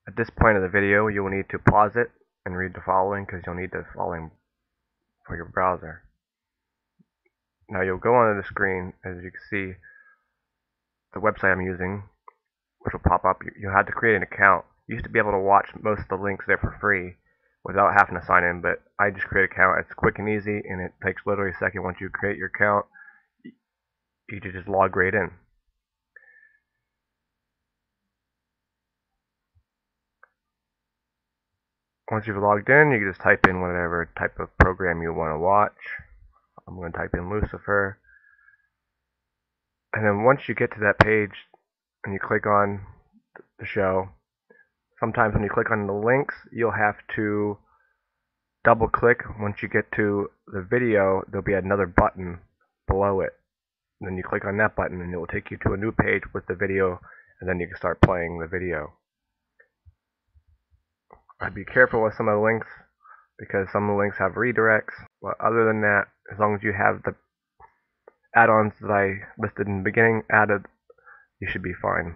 At this point of the video, you will need to pause it and read the following because you'll need the following for your browser. Now you'll go onto the screen, as you can see, the website I'm using, which will pop up. You had to create an account. You used to be able to watch most of the links there for free without having to sign in, but I just create an account. It's quick and easy, and it takes literally a second. Once you create your account, you just log right in. Once you've logged in, you can just type in whatever type of program you want to watch. I'm going to type in Lucifer. And then once you get to that page and you click on the show, sometimes when you click on the links, you'll have to double click. Once you get to the video, there'll be another button below it. And then you click on that button and it will take you to a new page with the video, and then you can start playing the video. I'd be careful with some of the links because some of the links have redirects, but other than that, as long as you have the add-ons that I listed in the beginning added, you should be fine.